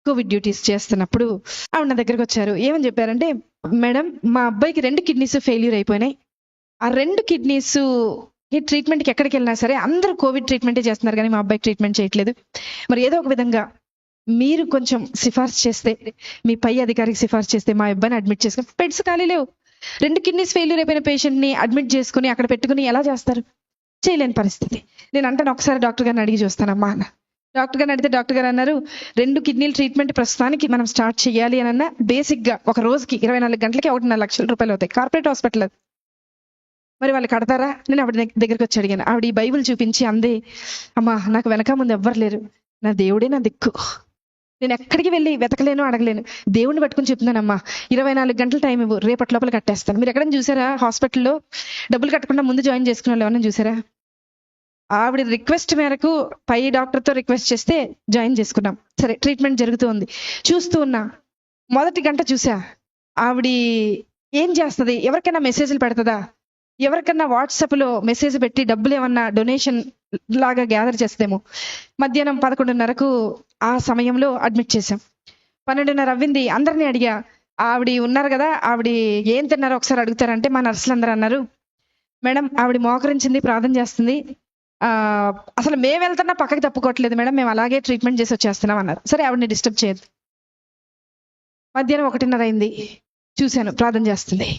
Covid duties చేస్తున్నప్పుడు ఆవిడ నా దగ్గరకు వచ్చారు. ఏమని చెప్పారంటే, మేడం మా అబ్బాయికి 2 కిడ్నీస్ ఫెయిల్యూర్ అయిపోయినాయి. ఆ 2 కిడ్నీస్ ట్రీట్మెంట్కి ఎక్కడికి వెళ్ళినా సరే అందరూ కోవిడ్ ట్రీట్మెంటే చేస్తున్నారు, కానీ మా అబ్బాయికి ట్రీట్మెంట్ చేయట్లేదు. మరి ఏదో ఒక విధంగా మీరు కొంచెం సిఫార్సు చేస్తే, మీ పై అధికారికి సిఫార్సు చేస్తే మా అబ్బాయిని అడ్మిట్ చేసుకుని, బెడ్స్ ఖాళీ లేవు. 2 కిడ్నీస్ ఫెయిల్యూర్ అయిపోయిన పేషెంట్ని అడ్మిట్ చేసుకుని అక్కడ పెట్టుకుని ఎలా చేస్తారు? చేయలేని పరిస్థితి. నేను అంటాను, ఒకసారి డాక్టర్ గారిని అడిగి చూస్తానమ్మా అన్న. డాక్టర్ గారిని అడిగితే డాక్టర్ గారు అన్నారు, 2 కిడ్నీల ట్రీట్మెంట్ ప్రస్తుతానికి మనం స్టార్ట్ చేయాలి అని అన్నా బేసిక్గా ఒక రోజుకి 24 గంటలకి 1.5 లక్షల రూపాయలు అవుతాయి. కార్పొరేట్ హాస్పిటల్ అది. మరి వాళ్ళు కడతారా? నేను ఆవిడ దగ్గరికి వచ్చి అడిగాను. ఆవిడ ఈ బైబిల్ చూపించి అందే, అమ్మా నాకు వెనక ముందు ఎవ్వరు లేరు, నా దేవుడే నా దిక్కు, నేను ఎక్కడికి వెళ్ళి వెతకలేను, అడగలేను, దేవుడిని పట్టుకుని చెప్తున్నానమ్మా, 24 గంటల టైం ఇవ్వు, రేపటి లోపల కట్టేస్తాను. మీరు ఎక్కడైనా చూసారా హాస్పిటల్లో డబ్బులు కట్టకుండా ముందు జాయిన్ చేసుకున్న వాళ్ళు ఎవరైనా చూసారా? ఆవిడ రిక్వెస్ట్ మేరకు పై డాక్టర్తో రిక్వెస్ట్ చేస్తే జాయిన్ చేసుకున్నాం. సరే, ట్రీట్మెంట్ జరుగుతూ ఉంది. చూస్తూ ఉన్నా, మొదటి గంట చూసా ఆవిడ ఏం చేస్తుంది, ఎవరికైనా మెసేజ్లు పెడుతుందా, ఎవరికన్నా వాట్సాప్లో మెసేజ్ పెట్టి డబ్బులు ఏమన్నా డొనేషన్ లాగా గ్యాదర్ చేస్తేమో. మధ్యాహ్నం 11:30కు ఆ సమయంలో అడ్మిట్ చేశాం. 12:30 అవ్వింది. అందరినీ అడిగా, ఆవిడ ఉన్నారు కదా, ఆవిడ ఏం తిన్నారో ఒకసారి అడుగుతారంటే మా నర్సులు అందరూ అన్నారు, మేడం ఆవిడ మోకరించింది, ప్రార్థన చేస్తుంది, అసలు మేము వెళ్తున్నా పక్కకి తప్పుకోవట్లేదు మేడం, మేము అలాగే ట్రీట్మెంట్ చేసి వచ్చేస్తున్నాం అన్నారు. సరే, ఆవిడని డిస్టర్బ్ చేయదు. మధ్యాహ్నం 1:30 అయింది, చూశాను ప్రార్థన చేస్తుంది.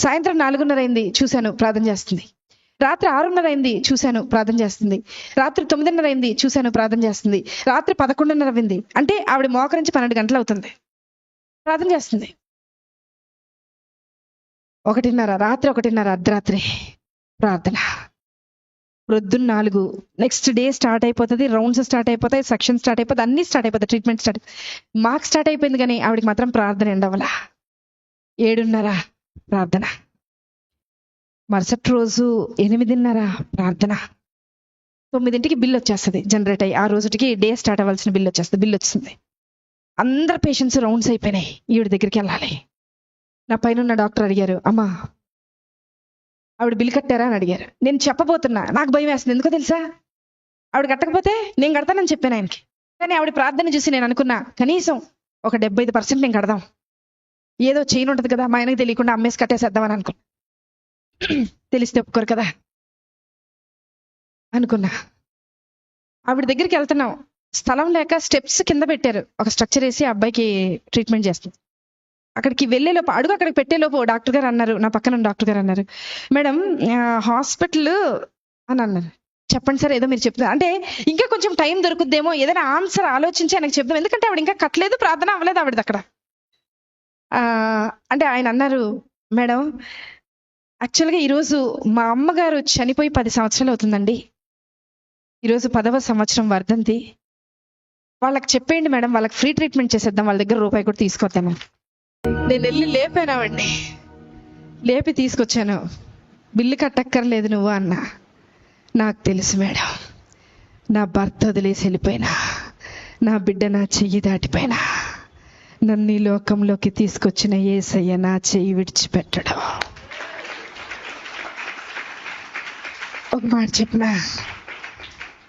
సాయంత్రం 4:30 అయింది, చూశాను ప్రార్థన చేస్తుంది. రాత్రి 6:30 అయింది, చూశాను ప్రార్థన చేస్తుంది. రాత్రి 9:30 అయింది, చూశాను ప్రార్థన చేస్తుంది. రాత్రి 11:30 అయింది. అంటే ఆవిడ మోకరించి 12 గంటలు అవుతుంది, ప్రార్థన చేస్తుంది. 1:30 రాత్రి, 1:30 అర్ధరాత్రి ప్రార్థన. ప్రొద్దున్న 4 నెక్స్ట్ డే స్టార్ట్ అయిపోతుంది, రౌండ్స్ స్టార్ట్ అయిపోతాయి, సెక్షన్ స్టార్ట్ అయిపోతుంది, అన్ని స్టార్ట్ అయిపోతాయి, ట్రీట్మెంట్ స్టార్ట్. మాకు స్టార్ట్ అయిపోయింది, కానీ ఆవిడకి మాత్రం ప్రార్థన ఎండవల. 7:30 ప్రార్థన. మరుసటి రోజు 8:30 ప్రార్థన. 9ంటికి బిల్ వచ్చేస్తుంది, జనరేట్ అయ్యి ఆ రోజుకి డే స్టార్ట్ అవ్వాల్సిన బిల్ వచ్చేస్తుంది. బిల్ వచ్చింది. అందరు పేషెంట్స్ రౌండ్స్ అయిపోయినాయి, ఈవిడ దగ్గరికి వెళ్ళాలి. నా పైన ఉన్న డాక్టర్ అడిగారు, అమ్మా ఆవిడ బిల్ కట్టారా అని అడిగారు. నేను చెప్పబోతున్నా, నాకు భయం వేస్తుంది. ఎందుకో తెలుసా, ఆవిడ కట్టకపోతే నేను కడతానని చెప్పాను ఆయనకి. కానీ ఆవిడ ప్రార్థన చూసి నేను అనుకున్నా, కనీసం ఒక 75% నేను కడదాం, ఏదో చైన్ ఉంటుంది కదా, మా ఆయనకి తెలియకుండా అమ్మేసి కట్టేసేద్దామని అనుకున్నా. తెలిస్తే ఒప్పుకోరు కదా అనుకున్నా. ఆవిడ దగ్గరికి వెళ్తున్నాం, స్థలం లేక స్టెప్స్ కింద పెట్టారు, ఒక స్ట్రక్చర్ వేసి అబ్బాయికి ట్రీట్మెంట్ చేస్తుంది. అక్కడికి వెళ్ళేలోపు, అడుగు అక్కడికి పెట్టేలోపు డాక్టర్ గారు అన్నారు, నా పక్కన డాక్టర్ గారు అన్నారు, మేడం హాస్పిటల్ అని అన్నారు. చెప్పండి సార్, ఏదో మీరు చెప్తారు అంటే ఇంకా కొంచెం టైం దొరుకుద్దేమో, ఏదైనా ఆన్సర్ ఆలోచించి ఆయనకు చెప్దాం, ఎందుకంటే ఆవిడ ఇంకా కట్టలేదు, ప్రార్థన అవ్వలేదు ఆవిడది అక్కడ. అంటే ఆయన అన్నారు, మేడం యాక్చువల్గా ఈరోజు మా అమ్మగారు చనిపోయి 10 సంవత్సరాలు అవుతుందండి, ఈరోజు 10వ సంవత్సరం వర్ధంతి. వాళ్ళకి చెప్పేయండి మేడం, వాళ్ళకి ఫ్రీ ట్రీట్మెంట్ చేసేద్దాం, వాళ్ళ దగ్గర రూపాయి కూడా తీసుకొద్దాము. నేను వెళ్ళి లేపానావండి, లేపి తీసుకొచ్చాను. బిల్లు కట్టక్కర్లేదు నువ్వు అన్నా. నాకు తెలుసు మేడం, నా భర్త వదిలేసి వెళ్ళిపోయినా, నా బిడ్డ నా చెయ్యి దాటిపోయినా, నన్ను ఈ లోకంలోకి తీసుకొచ్చిన యేసయ్య నా చెయ్యి విడిచిపెట్టడం. ఒక మాట చెప్పినా,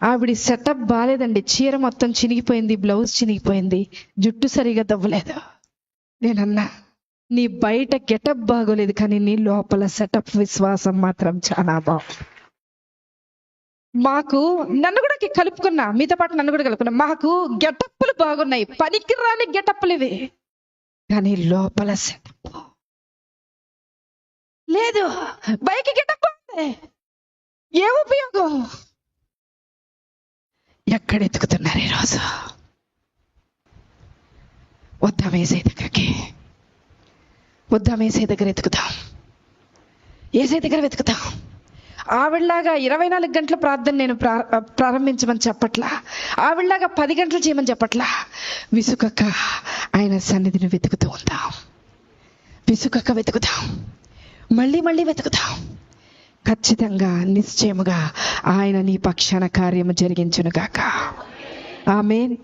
ఆవిడ సెటప్ బాగాలేదండి, చీర మొత్తం చినిగిపోయింది, బ్లౌజ్ చినిగిపోయింది, జుట్టు సరిగా దవ్వలేదు. నేనన్నా, నీ బయట గెటప్ బాగోలేదు, కానీ నీ లోపల సెటప్ విశ్వాసం మాత్రం చాలా బాగుంది. మాకు నన్ను కూడా కలుపుకున్నా, మీతో పాటు నన్ను కూడా కలుపుకున్నా, మాకు గెటప్పులు బాగున్నాయి, పనికి రాని గెటప్పులు ఇవి, కానీ లోపల సెటప్ లేదు. బయకి గెటప్ ఉంది, ఏ ఉపయోగం? ఎక్కడ ఎత్తుకుతున్నారు ఈరోజు? వద్దాం ఏసై దగ్గరికి, వద్దాం ఏసై దగ్గర ఎత్తుకుతాం, ఏసై దగ్గర వెతుకుతాం. ఆవిడలాగా 24 గంటల ప్రార్థన నేను ప్రారంభించమని చెప్పట్లా, ఆవిడలాగా 10 గంటలు చేయమని చెప్పట్లా. విసుకక్క ఆయన సన్నిధిని వెతుకుతూ ఉందాం, విసుకక్క వెతుకుతాం, మళ్ళీ మళ్ళీ వెతుకుతాం. ఖచ్చితంగా నిశ్చయముగా ఆయన నీ పక్షాన కార్యము జరిగించునుగాక. ఆమేన్.